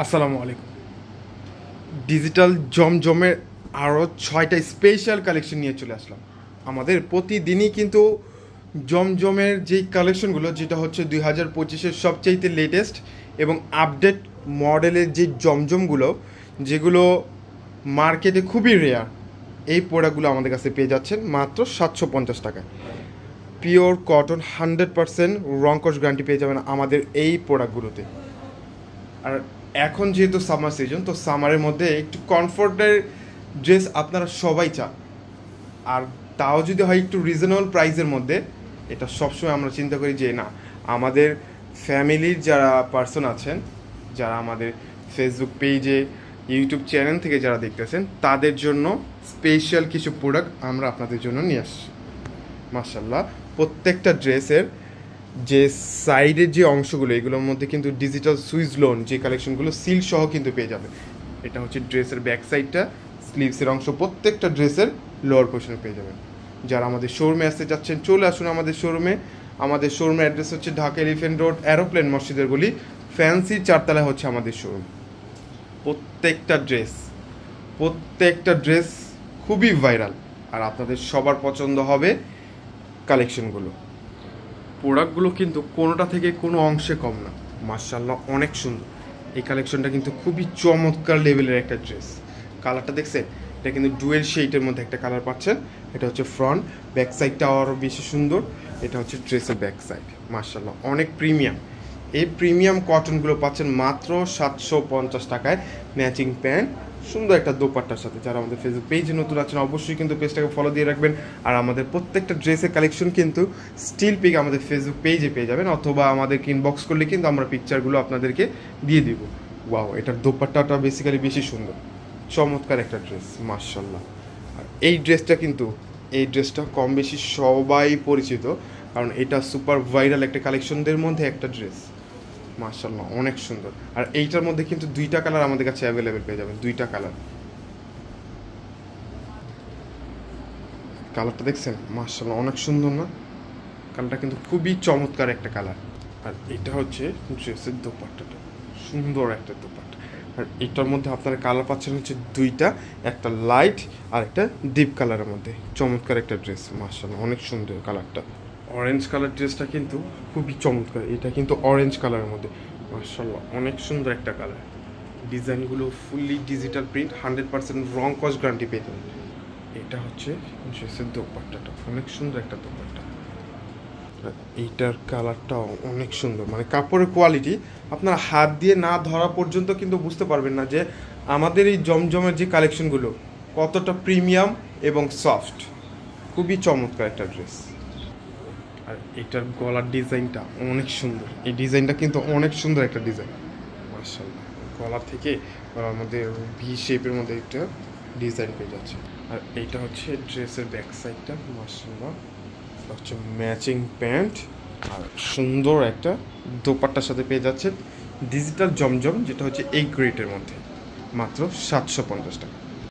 আসসালামু আলাইকুম। ডিজিটাল জমজমের আরও 6টা স্পেশাল কালেকশন নিয়ে চলে আসলাম। আমাদের প্রতিদিনই কিন্তু জমজমের যেই কালেকশনগুলো, যেটা হচ্ছে 2025-এর সবচাইতে লেটেস্ট এবং আপডেট মডেলের যে জমজমগুলো, যেগুলো মার্কেটে খুবই রেয়ার, এই প্রোডাক্টগুলো আমাদের কাছে পেয়ে যাচ্ছেন মাত্র 750 টাকায়। পিওর কটন 100% রংকশ গ্যারান্টি পেয়ে যাবেন আমাদের এই প্রোডাক্টগুলোতে। আর এখন যেহেতু সামার সিজন, তো সামারের মধ্যে একটু কমফোর্টের ড্রেস আপনারা সবাই চান, আর তাও যদি হয় একটু রিজনেবল প্রাইসের মধ্যে, এটা সবসময় আমরা চিন্তা করি যে না, আমাদের ফ্যামিলির যারা পার্সন আছেন, যারা আমাদের ফেসবুক পেজে, ইউটিউব চ্যানেল থেকে যারা দেখতেছেন, তাদের জন্য স্পেশাল কিছু প্রোডাক্ট আমরা আপনাদের জন্য নিয়ে আসছি। মাশাল্লাহ, প্রত্যেকটা ড্রেসের যে সাইডের যে অংশগুলো, এগুলোর মধ্যে কিন্তু ডিজিটাল সুইচ লোন যে কালেকশনগুলো সিল সহ কিন্তু পেয়ে যাবে। এটা হচ্ছে ড্রেসের ব্যাক সাইডটা, স্লিভসের অংশ, প্রত্যেকটা ড্রেসের লোয়ার পোর্শনে পেয়ে যাবেন। যারা আমাদের শোরুমে আসতে যাচ্ছেন, চলে আসুন আমাদের শোরুমে। আমাদের শোরুমের অ্যাড্রেস হচ্ছে ঢাকা এলিফ্যান্ট রোড, এরোপ্লেন মসজিদের গলি, ফ্যান্সি 4তলায় হচ্ছে আমাদের শোরুম। প্রত্যেকটা ড্রেস খুবই ভাইরাল, আর আপনাদের সবার পছন্দ হবে কালেকশনগুলো। প্রোডাক্টগুলো কিন্তু কোনোটা থেকে কোনো অংশে কম না। মার্শাল্লাহ, অনেক সুন্দর। এই কালেকশনটা কিন্তু খুবই চমৎকার লেভেলের একটা ড্রেস। কালারটা দেখছেন? এটা কিন্তু ডুয়েল শেডের মধ্যে একটা কালার পাচ্ছেন। এটা হচ্ছে ফ্রন্ট, ব্যাক সাইডটা আরও বেশি সুন্দর। এটা হচ্ছে ড্রেসের ব্যাক সাইড। মার্শাল্লাহ, অনেক প্রিমিয়াম। এই প্রিমিয়াম কটনগুলো পাচ্ছেন মাত্র 750 টাকায়, ম্যাচিং প্যান্ট, সুন্দর একটা দোপাট্টার সাথে। যারা আমাদের ফেসবুক পেজে নতুন আছেন, অবশ্যই কিন্তু পেজটাকে ফলো দিয়ে রাখবেন। আর আমাদের প্রত্যেকটা ড্রেসের কালেকশন কিন্তু স্টিল পিক আমাদের ফেসবুক পেজে পেয়ে যাবেন, অথবা আমাদেরকে ইনবক্স করলে কিন্তু আমরা পিকচারগুলো আপনাদেরকে দিয়ে দিব। ওয়াও, এটার দোপাট্টাটা বেসিক্যালি বেশি সুন্দর, চমৎকার একটা ড্রেস। মাশাল্লাহ। আর এই ড্রেসটা কম বেশি সবাই পরিচিত, কারণ এটা সুপার ভাইরাল একটা কালেকশনদের মধ্যে একটা ড্রেস। মাশাল্লাহ, অনেক সুন্দর। আর এইটার মধ্যে কিন্তু 2টা কালার আমাদের কাছে অ্যাভেলেবেল পেয়ে যাবেন। 2টা কালারটা দেখছেন? মাশাল্লাহ, অনেক সুন্দর না? কালারটা কিন্তু খুবই চমৎকার একটা কালার। আর এটা হচ্ছে ড্রেসের দোপাট্টাটা, সুন্দর একটা দোপাট্টা। আর এটার মধ্যে আপনারা কালার পাচ্ছেন হচ্ছে 2টা, একটা লাইট আর একটা ডিপ কালারের মধ্যে। চমৎকার একটা ড্রেস। মাশাল্লাহ, অনেক সুন্দর কালারটা। অরেঞ্জ কালার ড্রেসটা কিন্তু খুবই চমৎকার। এটা কিন্তু অরেঞ্জ কালারের মধ্যে। মাশাল্লাহ, অনেক সুন্দর একটা কালার। ডিজাইনগুলো ফুললি ডিজিটাল প্রিন্ট, 100% রং কস গ্যারান্টি পেয়ে যাবেন। এটা হচ্ছে ড্রেসের দোপাট্টাটা, অনেক সুন্দর একটা দোপাট্টা। এইটার কালারটাও অনেক সুন্দর, মানে কাপড়ের কোয়ালিটি আপনার হাত দিয়ে না ধরা পর্যন্ত কিন্তু বুঝতে পারবেন না যে আমাদের এই জমজমের যে কালেকশনগুলো কতটা প্রিমিয়াম এবং সফট। খুবই চমৎকার একটা ড্রেস। আর এটার গলার ডিজাইনটা অনেক সুন্দর। এই ডিজাইনটা কিন্তু অনেক সুন্দর একটা ডিজাইন। মাশাআল্লাহ, গলা থেকে গলার মধ্যে ভি শেপের মধ্যে একটা ডিজাইন পেয়ে যাচ্ছে। আর এইটা হচ্ছে ড্রেসের ব্যাক সাইডটা। মাশাআল্লাহ, হচ্ছে ম্যাচিং প্যান্ট আর সুন্দর একটা দোপাট্টার সাথে পেয়ে যাচ্ছে ডিজিটাল জমজম, যেটা হচ্ছে এই গ্রেটের মধ্যে মাত্র 750 টাকা।